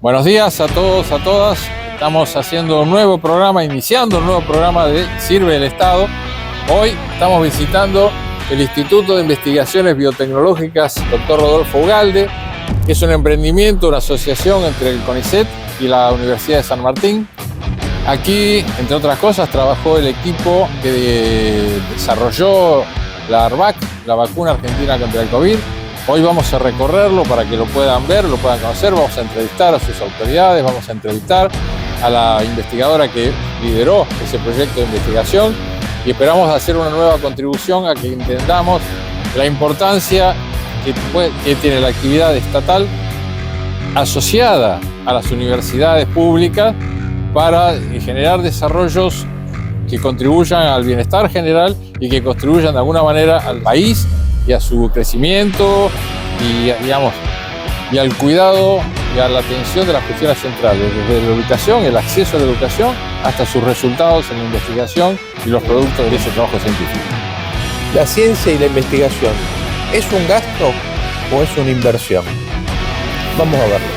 Buenos días a todos, a todas. Estamos haciendo un nuevo programa, iniciando un nuevo programa de Sirve el Estado. Hoy estamos visitando el Instituto de Investigaciones Biotecnológicas Dr. Rodolfo Ugalde, que es un emprendimiento, una asociación entre el CONICET y la Universidad de San Martín. Aquí, entre otras cosas, trabajó el equipo que desarrolló la ARVAC, la vacuna argentina contra el COVID. Hoy vamos a recorrerlo para que lo puedan ver, lo puedan conocer. Vamos a entrevistar a sus autoridades, vamos a entrevistar a la investigadora que lideró ese proyecto de investigación y esperamos hacer una nueva contribución a que entendamos la importancia que tiene la actividad estatal asociada a las universidades públicas para generar desarrollos que contribuyan al bienestar general y que contribuyan de alguna manera al país y a su crecimiento y al cuidado y a la atención de las cuestiones centrales, desde la educación, el acceso a la educación, hasta sus resultados en la investigación y los productos de ese trabajo científico. ¿La ciencia y la investigación es un gasto o es una inversión? Vamos a verlo.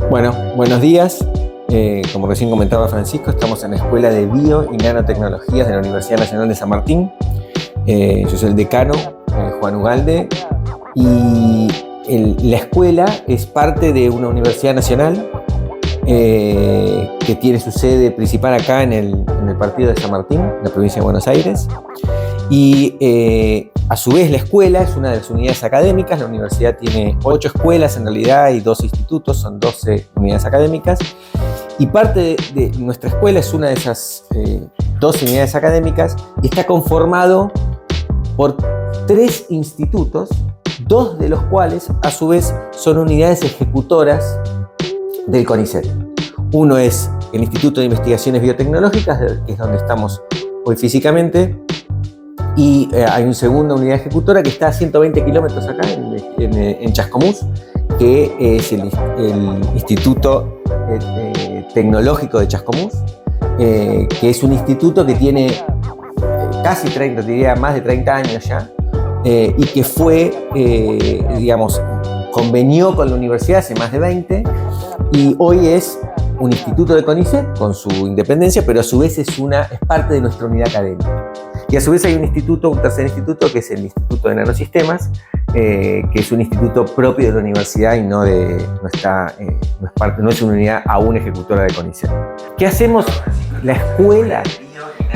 Bueno, buenos días. Como recién comentaba Francisco, estamos en la Escuela de Bio y Nanotecnologías de la Universidad Nacional de San Martín. Yo soy el decano, Juan Ugalde, y la escuela es parte de una universidad nacional que tiene su sede principal acá en el partido de San Martín, en la provincia de Buenos Aires. Y a su vez la escuela es una de las unidades académicas. La universidad tiene 8 escuelas en realidad y 2 institutos, son 12 unidades académicas. Y parte de nuestra escuela es una de esas 12 unidades académicas y está conformado por 3 institutos, 2 de los cuales a su vez son unidades ejecutoras del CONICET. Uno es el Instituto de Investigaciones Biotecnológicas, que es donde estamos hoy físicamente, y hay una segunda unidad ejecutora que está a 120 kilómetros acá, en Chascomús, que es el Instituto Tecnológico de Chascomús, que es un instituto que tiene casi 30, diría más de 30 años ya, y que fue, convenió con la universidad hace más de 20, y hoy es un instituto de CONICET con su independencia, pero a su vez es parte de nuestra unidad académica. Y a su vez hay un tercer instituto, que es el Instituto de Nanosistemas, que es un instituto propio de la universidad y no es una unidad aún ejecutora de CONICET. ¿Qué hacemos? La escuela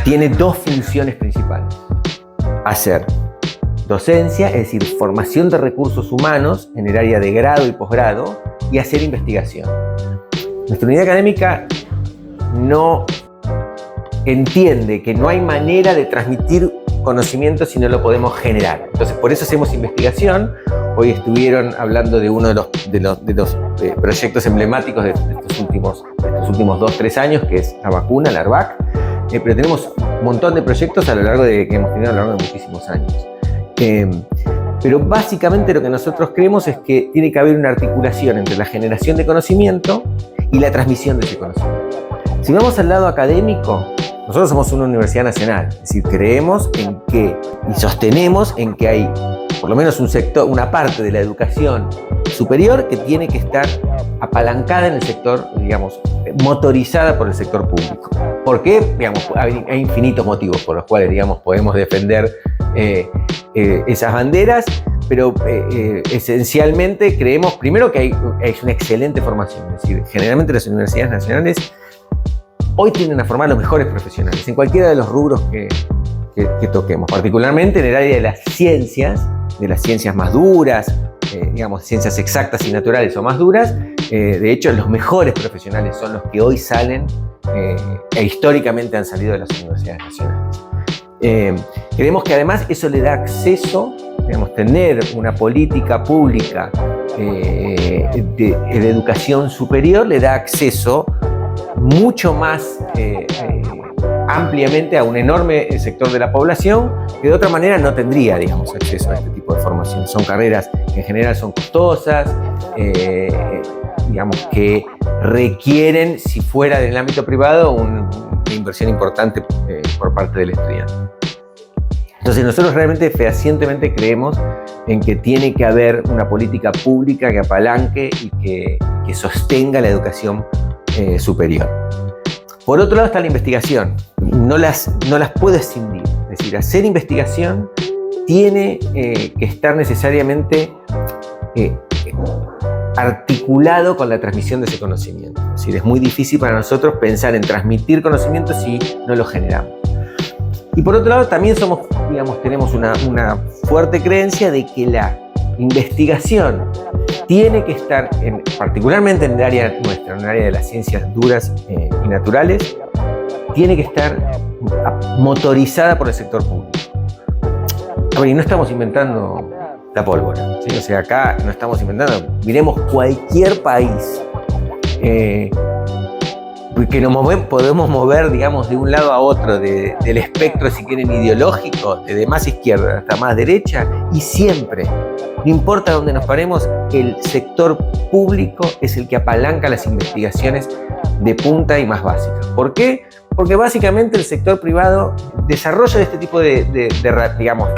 tiene 2 funciones principales. Hacer docencia, es decir, formación de recursos humanos en el área de grado y posgrado, y hacer investigación. Nuestra unidad académica no entiende que no hay manera de transmitir conocimiento si no lo podemos generar. Entonces, por eso hacemos investigación. Hoy estuvieron hablando de uno de los proyectos emblemáticos de estos últimos 2-3 años, que es la vacuna, la ARVAC. Pero tenemos un montón de proyectos que hemos tenido a lo largo de muchísimos años. Pero básicamente lo que nosotros creemos es que tiene que haber una articulación entre la generación de conocimiento y la transmisión de ese conocimiento. Si vamos al lado académico, nosotros somos una universidad nacional, es decir, creemos en que y sostenemos en que hay por lo menos un sector, una parte de la educación superior que tiene que estar apalancada en el sector, motorizada por el sector público. ¿Por qué? Hay infinitos motivos por los cuales, podemos defender esas banderas, pero esencialmente creemos, primero, que hay una excelente formación. Es decir, generalmente las universidades nacionales hoy tienden a formar a los mejores profesionales en cualquiera de los rubros que toquemos, particularmente en el área de las ciencias más duras, ciencias exactas y naturales o más duras. De hecho, los mejores profesionales son los que hoy salen e históricamente han salido de las universidades nacionales. Creemos que además eso le da acceso, tener una política pública de educación superior le da acceso mucho más ampliamente a un enorme sector de la población que de otra manera no tendría, acceso a este tipo de formación. Son carreras que en general son costosas, que requieren, si fuera del ámbito privado, una inversión importante por parte del estudiante. Entonces nosotros realmente fehacientemente creemos en que tiene que haber una política pública que apalanque y que sostenga la educación superior. Por otro lado está la investigación. No las puedo escindir. Es decir, hacer investigación tiene que estar necesariamente articulado con la transmisión de ese conocimiento. Es decir, es muy difícil para nosotros pensar en transmitir conocimiento si no lo generamos. Y por otro lado también tenemos una fuerte creencia de que la investigación tiene que estar, particularmente en el área nuestra, en el área de las ciencias duras y naturales, tiene que estar motorizada por el sector público. A ver, y no estamos inventando la pólvora, ¿sí? O sea, acá no estamos inventando, miremos cualquier país que podemos mover, digamos, de un lado a otro del espectro, si quieren, ideológico, de más izquierda hasta más derecha, y siempre, no importa dónde nos paremos, el sector público es el que apalanca las investigaciones de punta y más básicas. ¿Por qué? Porque básicamente el sector privado, desarrollo de este tipo de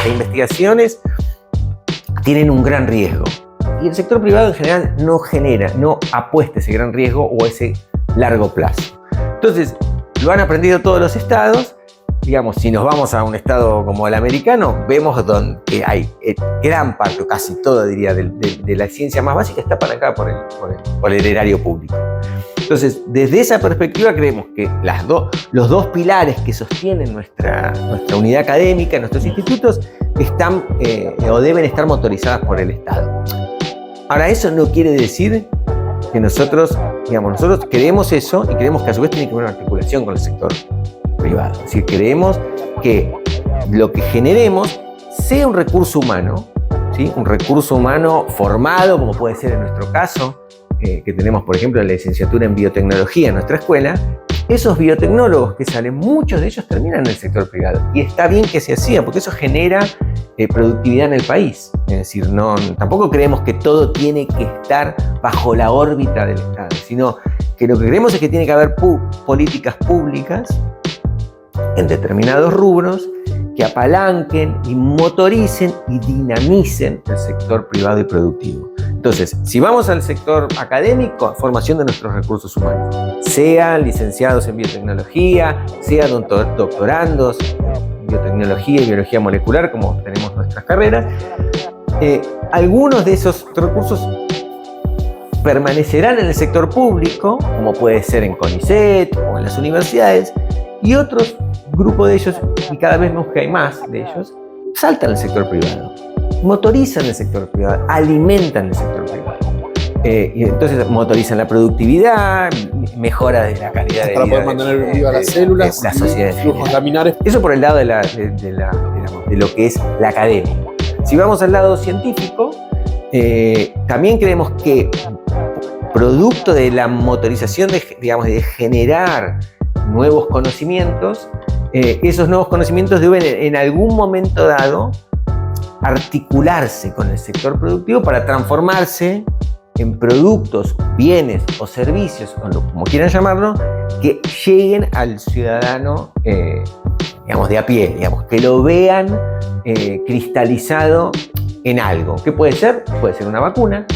investigaciones tienen un gran riesgo. Y el sector privado en general no apuesta ese gran riesgo o ese largo plazo. Entonces, lo han aprendido todos los estados. Digamos, si nos vamos a un estado como el americano, vemos donde hay gran parte, o casi todo, diría, de la ciencia más básica está apalancada por el erario público. Entonces, desde esa perspectiva creemos que los dos pilares que sostienen nuestra unidad académica, nuestros institutos, están o deben estar motorizadas por el Estado. Ahora, eso no quiere decir que nosotros creemos eso y creemos que a su vez tiene que haber una articulación con el sector privado. Es decir, creemos que lo que generemos sea un recurso humano, ¿sí? Un recurso humano formado, como puede ser en nuestro caso, que tenemos, por ejemplo, la licenciatura en biotecnología en nuestra escuela. Esos biotecnólogos que salen, muchos de ellos terminan en el sector privado. Y está bien que se hacía, porque eso genera productividad en el país. Es decir, tampoco creemos que todo tiene que estar bajo la órbita del Estado, sino que lo que creemos es que tiene que haber políticas públicas en determinados rubros que apalanquen y motoricen y dinamicen el sector privado y productivo. Entonces, si vamos al sector académico, formación de nuestros recursos humanos, sean licenciados en biotecnología, sean doctorandos en biotecnología y biología molecular, como tenemos nuestras carreras, algunos de esos recursos permanecerán en el sector público, como puede ser en CONICET o en las universidades, y otros grupos de ellos, y cada vez vemos que hay más de ellos, saltan al sector privado, motorizan el sector privado, alimentan el sector privado. Y entonces motorizan la productividad, mejora de la calidad de vida. Para poder mantener vivas las células, las sociedades, flujos laminares. Eso por el lado de lo que es la academia. Si vamos al lado científico, también creemos que producto de la motorización de generar nuevos conocimientos, esos nuevos conocimientos deben en algún momento dado articularse con el sector productivo para transformarse en productos, bienes o servicios, como quieran llamarlo, que lleguen al ciudadano de a pie, que lo vean cristalizado en algo. ¿Qué puede ser? Puede ser una vacuna,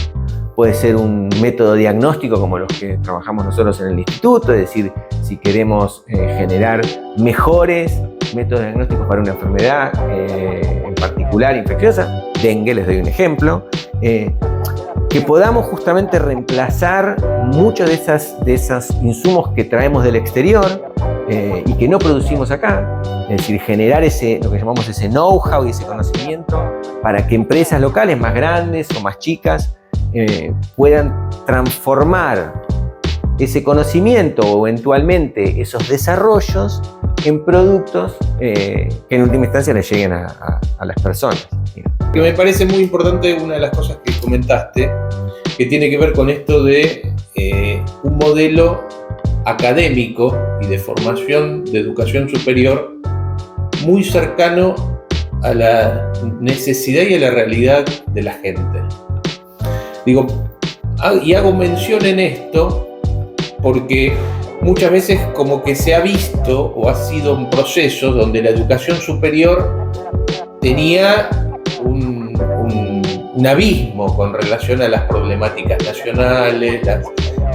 puede ser un método diagnóstico como los que trabajamos nosotros en el instituto, es decir, si queremos generar mejores métodos diagnósticos para una enfermedad en particular infecciosa, dengue, les doy un ejemplo, que podamos justamente reemplazar muchos de esos insumos que traemos del exterior y que no producimos acá, es decir, generar lo que llamamos ese know-how y ese conocimiento para que empresas locales más grandes o más chicas puedan transformar ese conocimiento o eventualmente esos desarrollos en productos que en última instancia le lleguen a las personas. Que me parece muy importante una de las cosas que comentaste, que tiene que ver con esto de un modelo académico y de formación de educación superior muy cercano a la necesidad y a la realidad de la gente. Digo, y hago mención en esto porque muchas veces como que se ha visto o ha sido un proceso donde la educación superior tenía un abismo con relación a las problemáticas nacionales,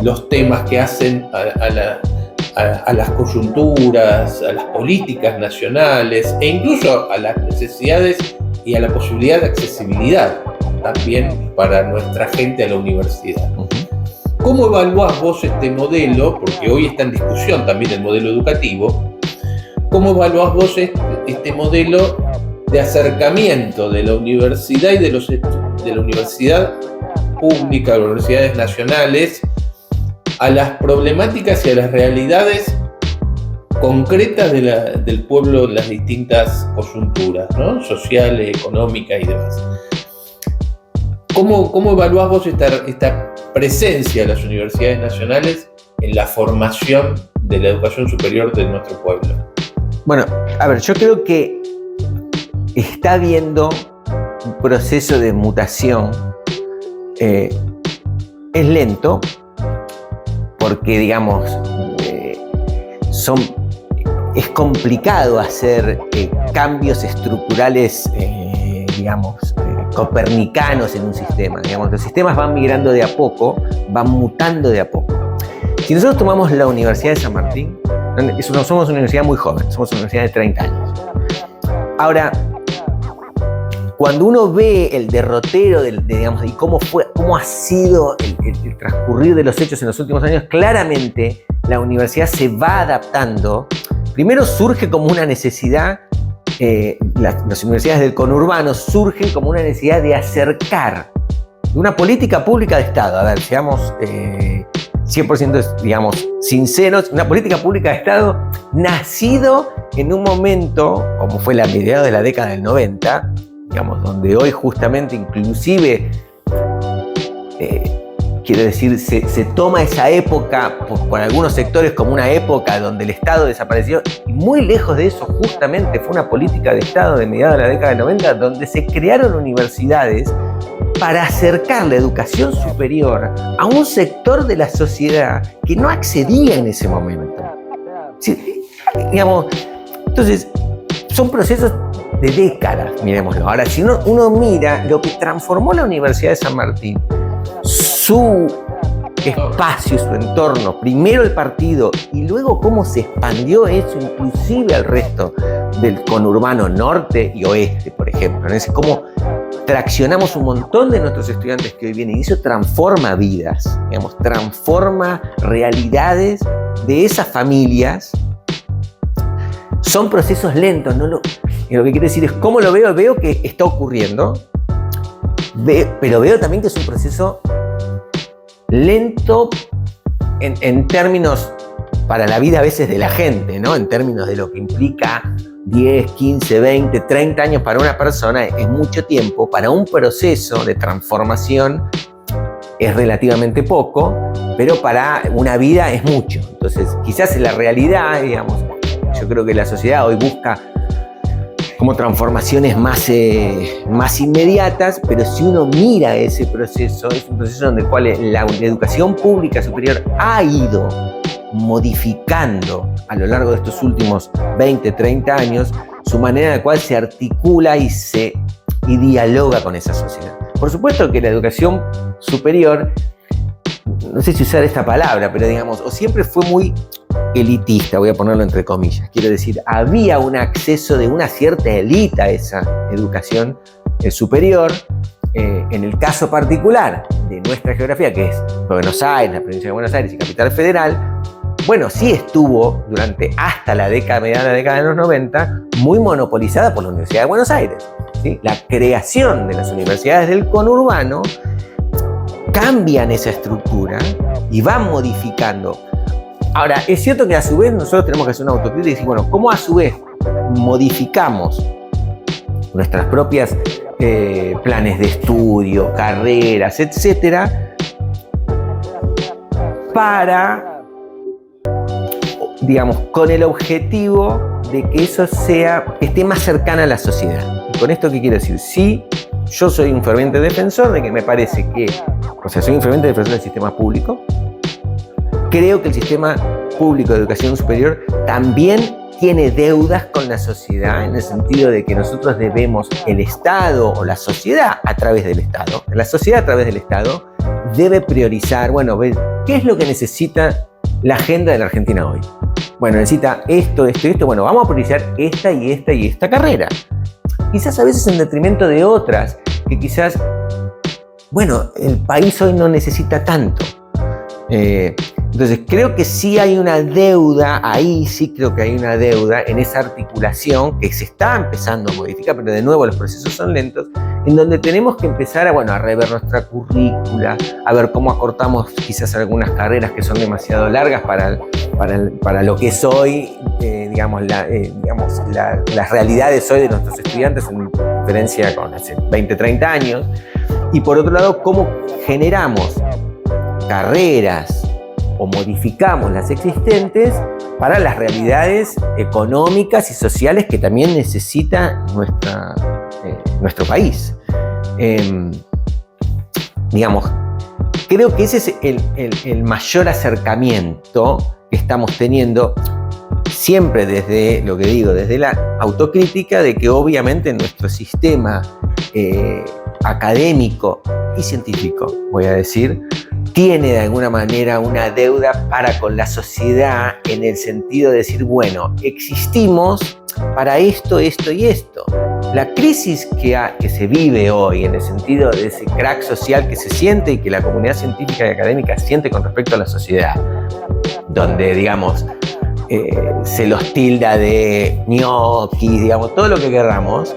los temas que hacen a las coyunturas, a las políticas nacionales e incluso a las necesidades y a la posibilidad de accesibilidad también para nuestra gente a la universidad. ¿Cómo evaluás vos este modelo? Porque hoy está en discusión también el modelo educativo. ¿Cómo evaluás vos este modelo de acercamiento de la universidad y de la universidad pública, de las universidades nacionales, a las problemáticas y a las realidades concretas del pueblo en las distintas coyunturas, ¿no? Sociales, económicas y demás? ¿Cómo evaluás vos esta presencia de las universidades nacionales en la formación de la educación superior de nuestro pueblo? Bueno, a ver, yo creo que está habiendo un proceso de mutación. Es lento porque, digamos, es complicado hacer cambios estructurales, copernicanos en un sistema. Digamos, los sistemas van migrando de a poco, van mutando de a poco. Si nosotros tomamos la Universidad de San Martín, somos una universidad muy joven, somos una universidad de 30 años. Ahora, cuando uno ve el derrotero y cómo ha sido el transcurrir de los hechos en los últimos años, claramente la universidad se va adaptando. Primero surge como una necesidad, las universidades del conurbano surgen como una necesidad de acercar una política pública de Estado. A ver, seamos 100%, sinceros, una política pública de Estado nacido en un momento, como fue la mediados de la década del 90, donde hoy justamente inclusive, quiero decir, se toma esa época por algunos sectores como una época donde el Estado desapareció, y muy lejos de eso justamente fue una política de Estado de mediados de la década del 90 donde se crearon universidades para acercar la educación superior a un sector de la sociedad que no accedía en ese momento. Sí, entonces, son procesos de décadas, miremoslo. Ahora, si uno mira lo que transformó la Universidad de San Martín, su espacio, su entorno, primero el partido y luego cómo se expandió eso inclusive al resto del conurbano norte y oeste, por ejemplo. Es como traccionamos un montón de nuestros estudiantes que hoy vienen y eso transforma vidas, transforma realidades de esas familias. Son procesos lentos, y lo que quiero decir es cómo lo veo que está ocurriendo, pero veo también que es un proceso lento en términos para la vida a veces de la gente, ¿no? En términos de lo que implica 10, 15, 20, 30 años para una persona es mucho tiempo, para un proceso de transformación es relativamente poco, pero para una vida es mucho. Entonces, quizás en la realidad, yo creo que la sociedad hoy busca como transformaciones más inmediatas, pero si uno mira ese proceso, es un proceso donde el cual la educación pública superior ha ido modificando a lo largo de estos últimos 20, 30 años su manera en la cual se articula y dialoga con esa sociedad. Por supuesto que la educación superior, no sé si usar esta palabra, pero o siempre fue muy elitista, voy a ponerlo entre comillas. Quiero decir, había un acceso de una cierta élite a esa educación superior. En el caso particular de nuestra geografía, que es Buenos Aires, la provincia de Buenos Aires y Capital Federal, bueno, sí estuvo hasta mediados de la década de los 90, muy monopolizada por la Universidad de Buenos Aires, ¿sí? La creación de las universidades del conurbano cambian esa estructura y van modificando. Ahora, es cierto que a su vez nosotros tenemos que hacer una autocrítica y decir, bueno, ¿cómo a su vez modificamos nuestras propias planes de estudio, carreras, etcétera, para, con el objetivo de que eso esté más cercana a la sociedad? ¿Y con esto qué quiero decir? Sí, yo soy un ferviente defensor de que me parece que, soy un ferviente defensor del sistema público. Creo que el sistema público de educación superior también tiene deudas con la sociedad, en el sentido de que nosotros debemos, el Estado o la sociedad a través del Estado, la sociedad a través del Estado debe priorizar, bueno, ver qué es lo que necesita la agenda de la Argentina hoy. Bueno, necesita esto, bueno, vamos a priorizar esta y esta y esta carrera. Quizás a veces en detrimento de otras, que quizás, bueno, el país hoy no necesita tanto. Entonces creo que sí hay una deuda, ahí sí creo que hay una deuda en esa articulación que se está empezando a modificar, pero de nuevo los procesos son lentos, en donde tenemos que empezar a rever nuestra currícula, a ver cómo acortamos quizás algunas carreras que son demasiado largas para lo que es hoy, las realidades hoy de nuestros estudiantes en diferencia con hace 20, 30 años, y por otro lado, cómo generamos carreras o modificamos las existentes para las realidades económicas y sociales que también necesita nuestro país. Creo que ese es el mayor acercamiento que estamos teniendo, siempre desde lo que digo, desde la autocrítica de que obviamente nuestro sistema académico y científico, voy a decir, tiene de alguna manera una deuda para con la sociedad, en el sentido de decir, bueno, existimos para esto, esto y esto. La crisis que se vive hoy, en el sentido de ese crack social que se siente y que la comunidad científica y académica siente con respecto a la sociedad, donde, digamos, se los tilda de ñoquis, digamos, todo lo que querramos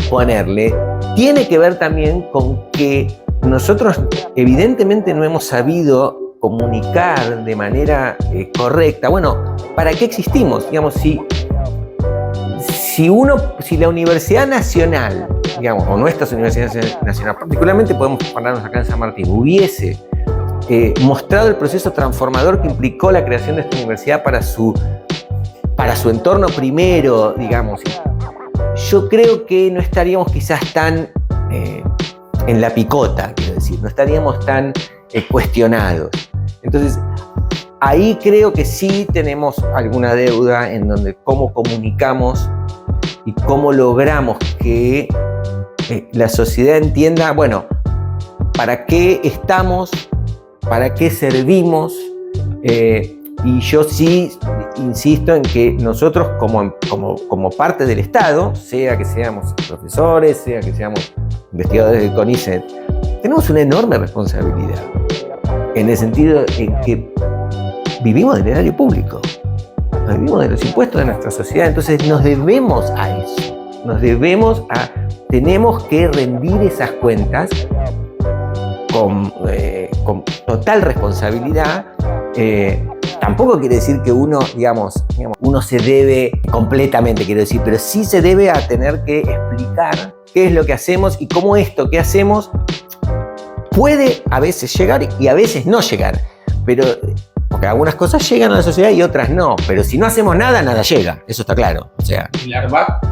ponerle, tiene que ver también con que nosotros evidentemente no hemos sabido comunicar de manera correcta. Bueno, ¿para qué existimos? Digamos, si la Universidad Nacional, digamos, o nuestras universidades nacionales, particularmente podemos pararnos acá en San Martín, hubiese mostrado el proceso transformador que implicó la creación de esta universidad para su entorno primero, digamos, yo creo que no estaríamos quizás tan en la picota, quiero decir, no estaríamos tan cuestionados. Entonces, ahí creo que sí tenemos alguna deuda en donde cómo comunicamos y cómo logramos que la sociedad entienda, bueno, para qué estamos, para qué servimos, y yo sí insisto en que nosotros como parte del Estado, sea que seamos profesores, sea que seamos investigadores del CONICET, tenemos una enorme responsabilidad, en el sentido en que vivimos del erario público, vivimos de los impuestos de nuestra sociedad, entonces nos debemos a eso, tenemos que rendir esas cuentas con total responsabilidad. Tampoco quiere decir que uno se debe completamente, quiero decir, pero sí se debe a tener que explicar qué es lo que hacemos y cómo esto que hacemos puede a veces llegar y a veces no llegar, pero porque algunas cosas llegan a la sociedad y otras no, pero si no hacemos nada, nada llega, eso está claro. O sea, el ARBAC,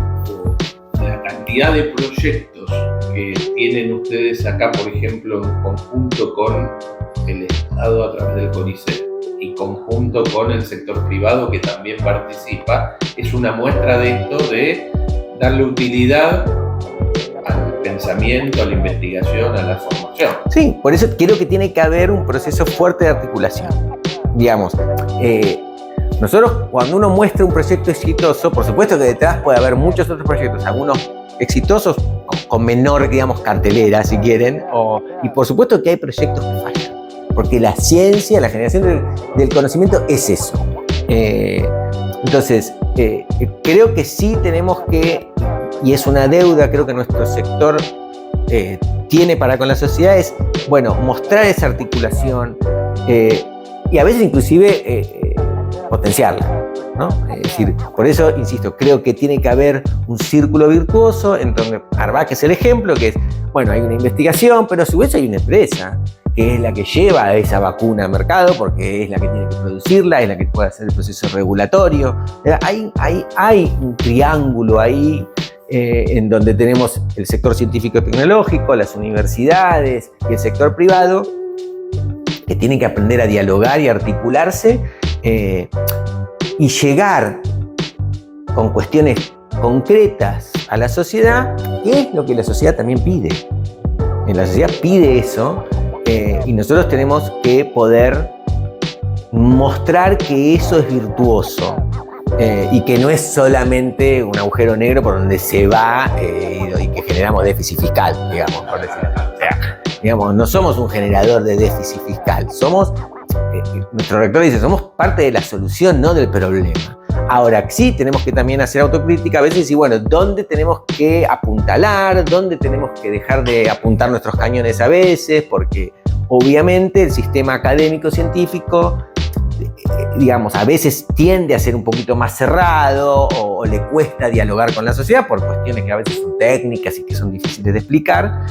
la cantidad de proyectos que tienen ustedes acá, por ejemplo, en conjunto con el Estado a través del CONICET y conjunto con el sector privado que también participa, es una muestra de esto, de darle utilidad al pensamiento, a la investigación, a la formación. Sí, por eso creo que tiene que haber un proceso fuerte de articulación. Digamos, nosotros cuando uno muestra un proyecto exitoso, por supuesto que detrás puede haber muchos otros proyectos, algunos exitosos con menor, digamos, cartelera, si quieren, y por supuesto que hay proyectos que fallan, porque la ciencia, la generación del conocimiento es eso. Entonces, creo que sí tenemos que, y es una deuda, creo que nuestro sector tiene para con la sociedad, es, bueno, mostrar esa articulación y a veces inclusive potenciarla, ¿no? Es decir, por eso, insisto, creo que tiene que haber un círculo virtuoso en donde ARBAC es el ejemplo, que es, bueno, hay una investigación, pero a su vez hay una empresa que es la que lleva esa vacuna al mercado, porque es la que tiene que producirla, es la que puede hacer el proceso regulatorio. Hay un triángulo ahí en donde tenemos el sector científico y tecnológico, las universidades y el sector privado, que tienen que aprender a dialogar y articularse y llegar con cuestiones concretas a la sociedad, que es lo que la sociedad también pide. La sociedad pide eso, y nosotros tenemos que poder mostrar que eso es virtuoso, y que no es solamente un agujero negro por donde se va y que generamos déficit fiscal, digamos, por decirlo. O sea, digamos, no somos un generador de déficit fiscal, somos, nuestro rector dice, somos parte de la solución, no del problema. Ahora, sí tenemos que también hacer autocrítica a veces y bueno, ¿dónde tenemos que apuntalar? ¿Dónde tenemos que dejar de apuntar nuestros cañones a veces? Porque obviamente el sistema académico-científico, digamos, a veces tiende a ser un poquito más cerrado o le cuesta dialogar con la sociedad por cuestiones que a veces son técnicas y que son difíciles de explicar,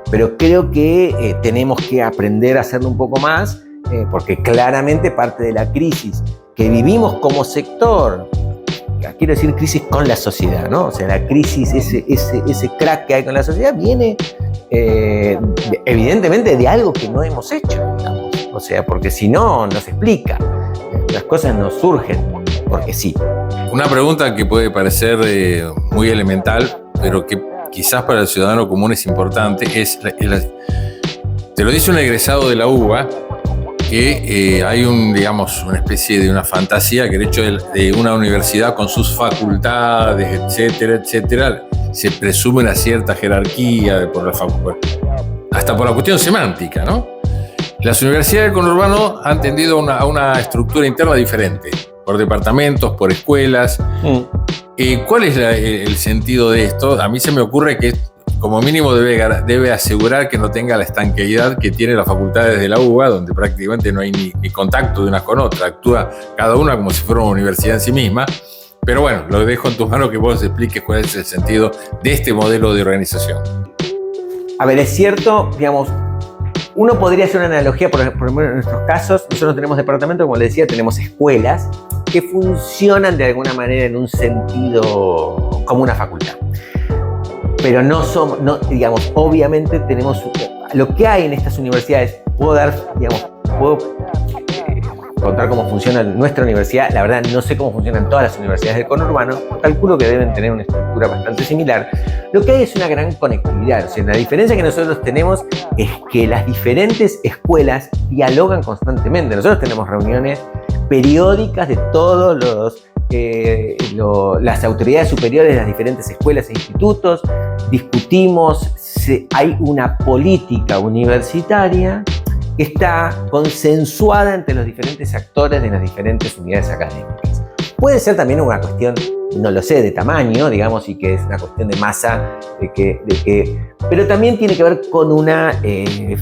pero creo que tenemos que aprender a hacerlo un poco más, porque claramente parte de la crisis que vivimos como sector, quiero decir crisis con la sociedad, ¿no? O sea, la crisis, ese crack que hay con la sociedad viene evidentemente de algo que no hemos hecho, digamos. O sea, porque si no, no se explica. Las cosas no surgen porque sí. Una pregunta que puede parecer muy elemental, pero que quizás para el ciudadano común es importante, te lo dice un egresado de la UBA, que hay una especie de una fantasía que el hecho de una universidad con sus facultades, etcétera, etcétera, se presume una cierta jerarquía hasta por la cuestión semántica, ¿no? Las universidades del conurbano han tendido a una estructura interna diferente, por departamentos, por escuelas. ¿Cuál es el sentido de esto? A mí se me ocurre que como mínimo debe asegurar que no tenga la estanqueidad que tiene las facultades de la UBA, donde prácticamente no hay ni contacto de unas con otras, actúa cada una como si fuera una universidad en sí misma. Pero bueno, lo dejo en tus manos que vos expliques cuál es el sentido de este modelo de organización. A ver, es cierto, digamos, uno podría hacer una analogía, por ejemplo, en nuestros casos, nosotros tenemos departamentos, como les decía, tenemos escuelas que funcionan de alguna manera en un sentido como una facultad. Pero digamos, obviamente tenemos lo que hay en estas universidades. Puedo contar cómo funciona nuestra universidad. La verdad, no sé cómo funcionan todas las universidades del conurbano. Calculo que deben tener una estructura bastante similar. Lo que hay es una gran conectividad. O sea, la diferencia que nosotros tenemos es que las diferentes escuelas dialogan constantemente. Nosotros tenemos reuniones periódicas de todos las autoridades superiores de las diferentes escuelas e institutos. Discutimos, hay una política universitaria que está consensuada entre los diferentes actores de las diferentes unidades académicas. Puede ser también una cuestión, no lo sé, de tamaño, digamos, y que es una cuestión de masa, pero también tiene que ver con una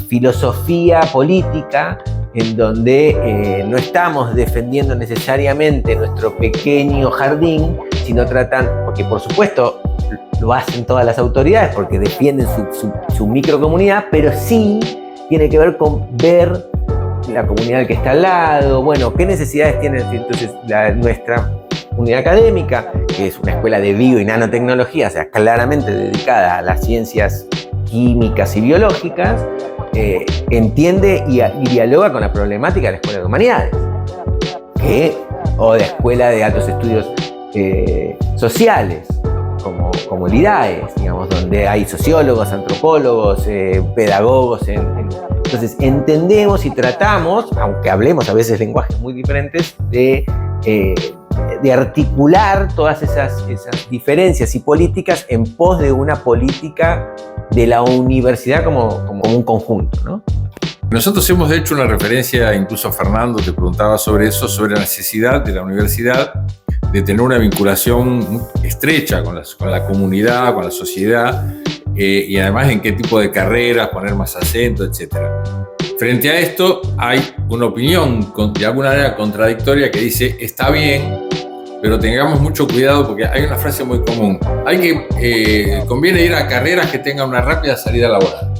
filosofía política en donde no estamos defendiendo necesariamente nuestro pequeño jardín, sino porque por supuesto lo hacen todas las autoridades porque defienden su microcomunidad, pero sí tiene que ver con ver la comunidad que está al lado, bueno, qué necesidades tiene entonces nuestra unidad académica, que es una escuela de bio y nanotecnología, o sea, claramente dedicada a las ciencias químicas y biológicas, entiende y dialoga con la problemática de la escuela de humanidades, o de escuela de altos estudios sociales, como el IDAES, digamos, donde hay sociólogos, antropólogos, pedagogos. Entonces entendemos y tratamos, aunque hablemos a veces lenguajes muy diferentes, de articular todas esas diferencias y políticas en pos de una política de la universidad como un conjunto, ¿no? Nosotros hemos hecho una referencia, incluso Fernando te preguntaba sobre eso, sobre la necesidad de la universidad de tener una vinculación estrecha con la comunidad, con la sociedad, y además en qué tipo de carreras poner más acento, etc. Frente a esto hay una opinión de alguna manera contradictoria que dice está bien, pero tengamos mucho cuidado porque hay una frase muy común. Conviene ir a carreras que tengan una rápida salida laboral.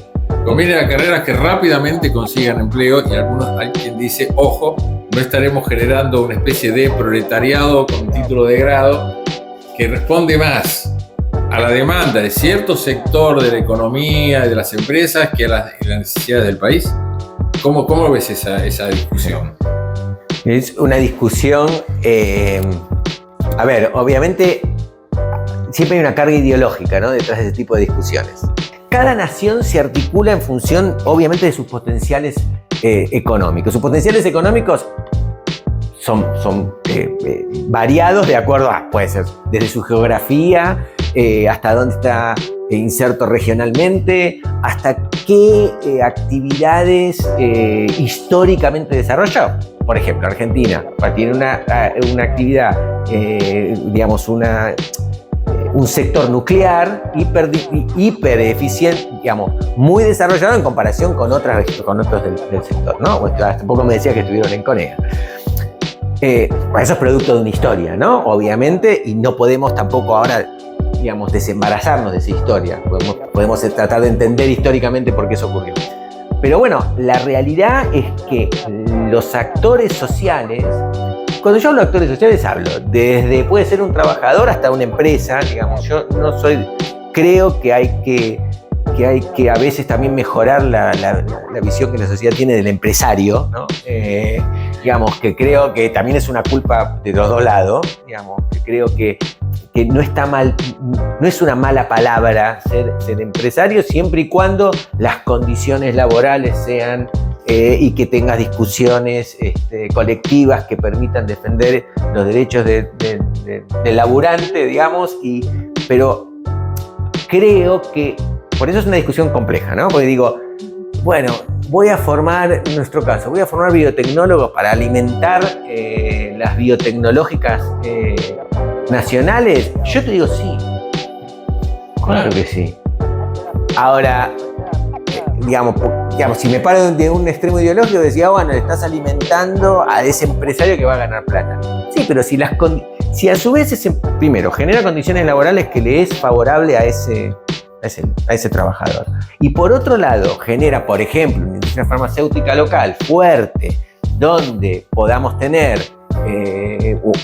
Conviene ir a carreras que rápidamente consigan empleo y hay quien dice, ojo, no estaremos generando una especie de proletariado con título de grado que responde más a la demanda de cierto sector de la economía y de las empresas que a las necesidades del país. ¿Cómo ves esa discusión? Es una discusión, A ver, obviamente siempre hay una carga ideológica, ¿no?, detrás de ese tipo de discusiones. Cada nación se articula en función, obviamente, de sus potenciales económicos. Sus potenciales económicos son variados de acuerdo a, puede ser desde su geografía, hasta dónde está inserto regionalmente, hasta qué actividades históricamente desarrolló. Por ejemplo, Argentina tiene una actividad, digamos, un sector nuclear hiper eficiente, digamos, muy desarrollado en comparación con otros del sector, ¿no? Hace poco me decía que estuvieron en Corea. Eso es producto de una historia, ¿no? Obviamente, y no podemos tampoco ahora, digamos, desembarazarnos de esa historia. Podemos tratar de entender históricamente por qué eso ocurrió. Pero bueno, la realidad es que los actores sociales, cuando yo hablo de actores sociales, hablo desde, puede ser un trabajador hasta una empresa, digamos. Yo no soy, creo que hay que a veces también mejorar la visión que la sociedad tiene del empresario, ¿no? Digamos, que creo que también es una culpa de los dos lados, digamos, que creo que no está mal, no es una mala palabra ser empresario, siempre y cuando las condiciones laborales sean y que tengas discusiones colectivas que permitan defender los derechos del laburante, digamos, pero creo que, por eso es una discusión compleja, ¿no? Porque digo, bueno, en nuestro caso, voy a formar biotecnólogos para alimentar las biotecnológicas nacionales. Yo te digo sí. Claro que sí. Ahora, digamos, si me paro de un extremo ideológico, decía, bueno, le estás alimentando a ese empresario que va a ganar plata. Sí, pero si a su vez primero genera condiciones laborales que le es favorable a ese trabajador. Y por otro lado, genera, por ejemplo, una industria farmacéutica local fuerte, donde podamos tener,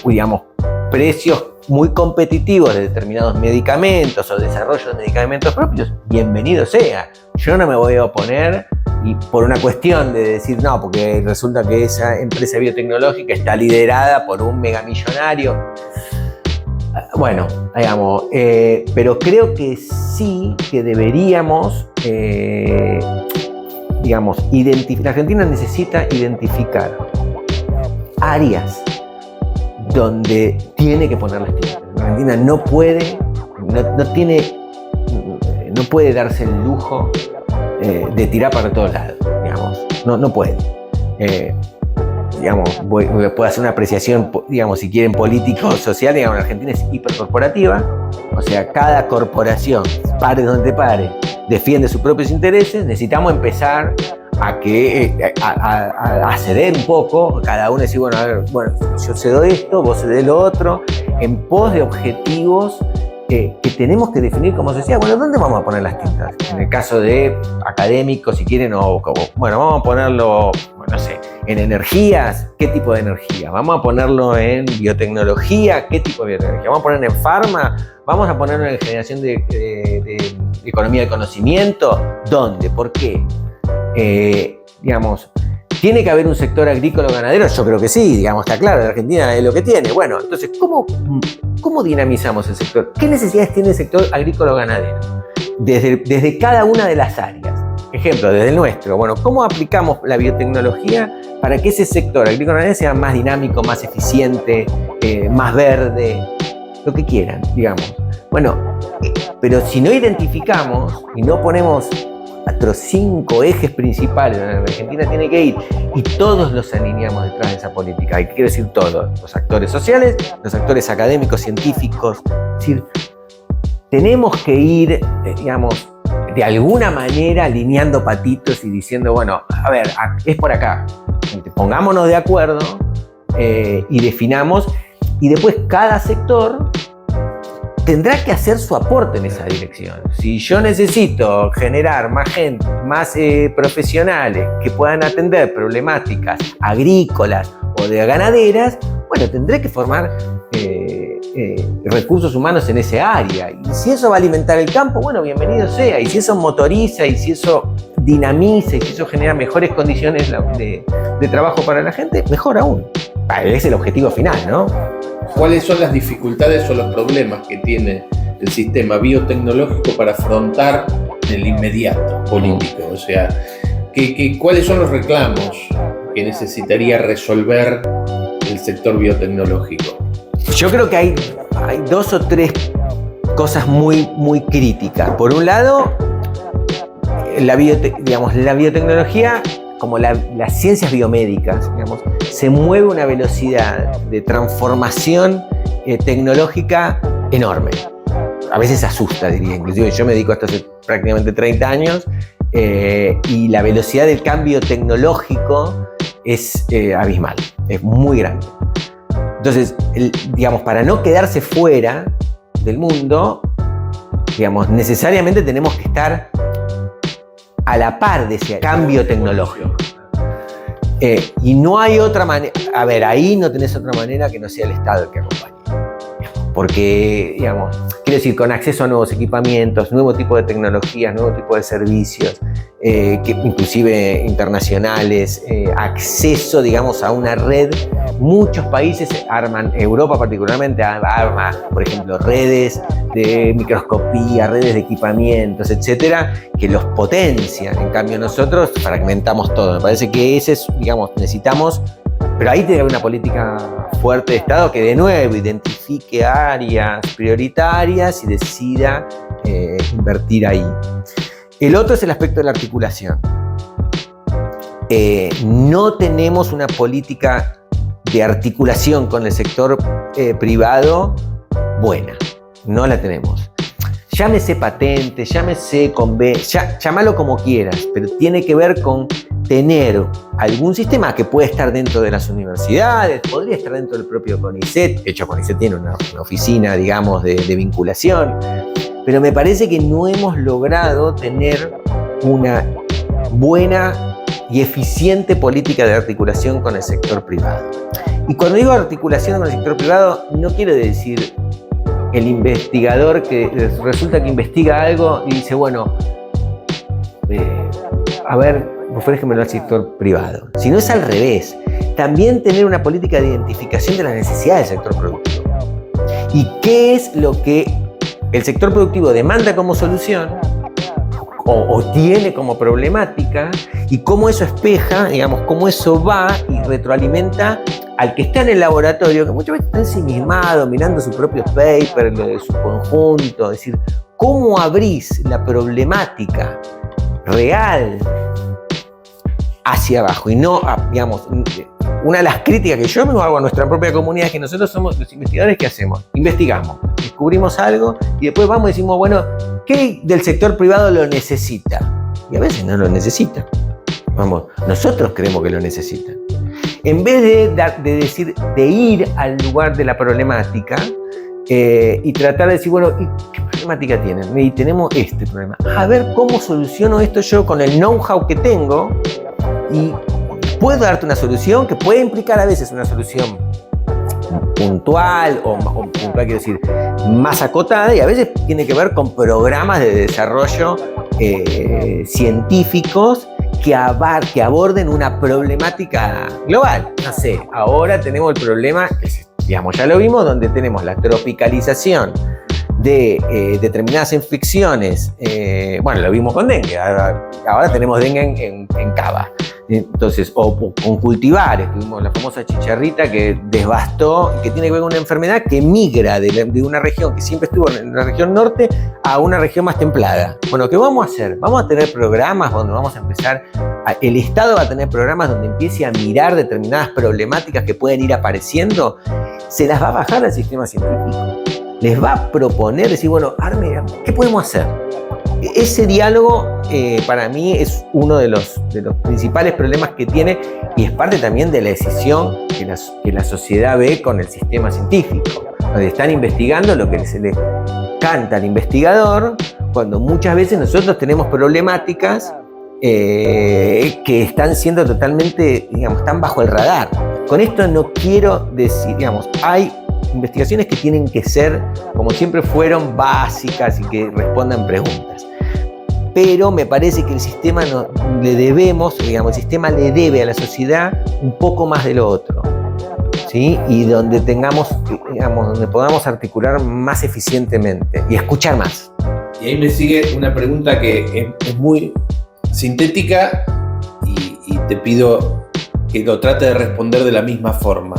digamos, precios muy competitivos de determinados medicamentos o desarrollo de medicamentos propios, bienvenido sea. Yo no me voy a oponer y por una cuestión de decir no, porque resulta que esa empresa biotecnológica está liderada por un megamillonario. Bueno, digamos, pero creo que sí que deberíamos, digamos, la Argentina necesita identificar áreas donde tiene que poner las tiendas. La Argentina no puede darse el lujo de tirar para todos lados, digamos, no puede. Digamos, puedo hacer una apreciación, digamos, si quieren, político-social, digamos, la Argentina es hipercorporativa, o sea, cada corporación, pare donde pare, defiende sus propios intereses. Necesitamos empezar a ceder un poco, cada uno decir, bueno, a ver, yo cedo esto, vos cedés lo otro, en pos de objetivos que tenemos que definir como sociedad. Bueno, ¿dónde vamos a poner las tintas? En el caso de académicos, si quieren, bueno, vamos a ponerlo, no sé, en energías, ¿qué tipo de energía? Vamos a ponerlo en biotecnología, ¿qué tipo de biotecnología? Vamos a ponerlo en farma, vamos a ponerlo en generación de economía de conocimiento. ¿Dónde? ¿Por qué? Digamos, ¿tiene que haber un sector agrícola-ganadero? Yo creo que sí, digamos, está claro, la Argentina es lo que tiene. Bueno, entonces, ¿cómo dinamizamos el sector? ¿Qué necesidades tiene el sector agrícola-ganadero? Desde cada una de las áreas. Ejemplo, desde el nuestro. Bueno, ¿cómo aplicamos la biotecnología para que ese sector agrícola-ganadero sea más dinámico, más eficiente, más verde? Lo que quieran, digamos. Bueno, pero si no identificamos y no ponemos nuestros 5 ejes principales donde la Argentina tiene que ir y todos los alineamos detrás de esa política, y quiero decir todos, los actores sociales, los actores académicos, científicos, es decir, tenemos que ir, digamos, de alguna manera alineando patitos y diciendo, bueno, a ver, es por acá, pongámonos de acuerdo y definamos, y después cada sector tendrá que hacer su aporte en esa dirección. Si yo necesito generar más gente, más profesionales que puedan atender problemáticas agrícolas o de ganaderas, bueno, tendré que formar recursos humanos en ese área. Y si eso va a alimentar el campo, bueno, bienvenido sea. Y si eso motoriza, y si eso dinamiza, y si eso genera mejores condiciones de trabajo para la gente, mejor aún. Ese es el objetivo final, ¿no? ¿cuáles son las dificultades o los problemas que tiene el sistema biotecnológico para afrontar el inmediato político? O sea, ¿cuáles son los reclamos que necesitaría resolver el sector biotecnológico? Yo creo que hay 2 o 3 cosas muy, muy críticas. Por un lado, la biotecnología, como las ciencias biomédicas, digamos, se mueve a una velocidad de transformación tecnológica enorme. A veces asusta, diría. Inclusive yo me dedico a esto hace prácticamente 30 años y la velocidad del cambio tecnológico es abismal, es muy grande. Entonces, digamos, para no quedarse fuera del mundo, digamos, necesariamente tenemos que estar a la par de ese cambio tecnológico. Y no hay otra manera, a ver, ahí no tenés otra manera que no sea el Estado el que acompañe. Porque, digamos, quiero decir, con acceso a nuevos equipamientos, nuevo tipo de tecnologías, nuevo tipo de servicios, que inclusive internacionales, acceso, digamos, a una red. Muchos países arman, Europa particularmente, arma, por ejemplo, redes de microscopía, redes de equipamientos, etcétera, que los potencian. En cambio, nosotros fragmentamos todo. Me parece que ese es, digamos, necesitamos. Pero ahí tiene que haber una política fuerte de Estado que de nuevo identifique áreas prioritarias y decida invertir ahí. El otro es el aspecto de la articulación. No tenemos una política de articulación con el sector privado buena. No la tenemos. Llámese patente, llámese convenio, llámalo como quieras, pero tiene que ver con tener algún sistema que puede estar dentro de las universidades, podría estar dentro del propio CONICET. De hecho, CONICET tiene una oficina, digamos, de vinculación, pero me parece que no hemos logrado tener una buena y eficiente política de articulación con el sector privado. Y cuando digo articulación con el sector privado, no quiero decir el investigador que resulta que investiga algo y dice, bueno, a ver, ofrézcamelo al sector privado. Si no, es al revés. También tener una política de identificación de las necesidades del sector productivo. ¿Y qué es lo que el sector productivo demanda como solución o tiene como problemática y cómo eso espeja, digamos, cómo eso va y retroalimenta al que está en el laboratorio, que muchas veces está ensimismado, mirando su propio paper, lo de su conjunto? Es decir, ¿cómo abrís la problemática real hacia abajo? Y no, digamos, una de las críticas que yo me hago a nuestra propia comunidad es que nosotros somos los investigadores que hacemos, investigamos, descubrimos algo y después vamos y decimos, bueno, ¿qué del sector privado lo necesita? Y a veces no lo necesita. Vamos, nosotros creemos que lo necesitan. En vez de ir al lugar de la problemática y tratar de decir, bueno, ¿qué problemática tienen? Y tenemos este problema. A ver cómo soluciono esto yo con el know-how que tengo y puedo darte una solución que puede implicar a veces una solución puntual o puntual, quiero decir, más acotada, y a veces tiene que ver con programas de desarrollo científicos que aborden una problemática global. No sé, ahora tenemos el problema, digamos, ya lo vimos, donde tenemos la tropicalización de determinadas infecciones. Bueno, lo vimos con dengue, ahora tenemos dengue en Cava. Entonces, o con cultivares, tuvimos la famosa chicharrita que devastó, que tiene que ver con una enfermedad que migra de una región que siempre estuvo en la región norte a una región más templada. Bueno, ¿qué vamos a hacer? Vamos a tener programas donde vamos a empezar, el Estado va a tener programas donde empiece a mirar determinadas problemáticas que pueden ir apareciendo, se las va a bajar al sistema científico, les va a proponer, decir, bueno, Arme, ¿qué podemos hacer? Ese diálogo para mí es uno de los principales problemas que tiene y es parte también de la decisión que la sociedad ve con el sistema científico, donde están investigando lo que se le canta al investigador, cuando muchas veces nosotros tenemos problemáticas que están siendo totalmente, digamos, están bajo el radar. Con esto no quiero decir, digamos, hay investigaciones que tienen que ser, como siempre fueron, básicas y que respondan preguntas. Pero me parece que el sistema el sistema le debe a la sociedad un poco más de lo otro. ¿sí? Y donde tengamos, digamos, donde podamos articular más eficientemente y escuchar más. Y ahí me sigue una pregunta que es muy sintética y te pido que lo trate de responder de la misma forma.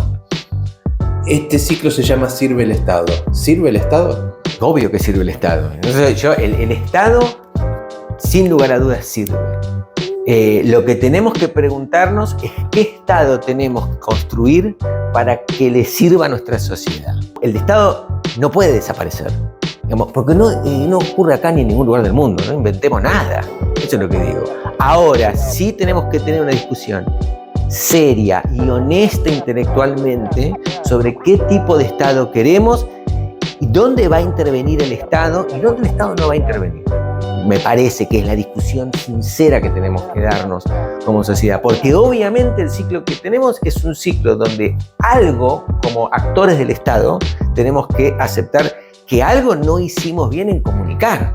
Este ciclo se llama Sirve el Estado. ¿Sirve el Estado? Obvio que sirve el Estado. Entonces, el Estado, sin lugar a dudas, sirve. Lo que tenemos que preguntarnos es qué Estado tenemos que construir para que le sirva a nuestra sociedad. El Estado no puede desaparecer, digamos, porque no ocurre acá ni en ningún lugar del mundo, no inventemos nada. Eso es lo que digo. Ahora, sí tenemos que tener una discusión seria y honesta intelectualmente sobre qué tipo de Estado queremos y dónde va a intervenir el Estado y dónde el Estado no va a intervenir. Me parece que es la discusión sincera que tenemos que darnos como sociedad, porque obviamente el ciclo que tenemos es un ciclo donde algo, como actores del Estado, tenemos que aceptar que algo no hicimos bien en comunicar,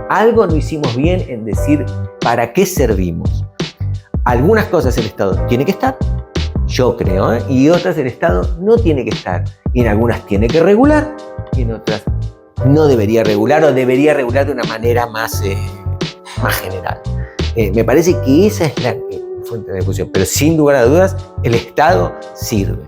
algo no hicimos bien en decir para qué servimos. Algunas cosas el Estado tiene que estar, yo creo, y otras el Estado no tiene que estar. Y en algunas tiene que regular, y en otras no debería regular, o debería regular de una manera más general. Me parece que esa es la fuente de discusión, pero sin lugar a dudas el Estado sirve.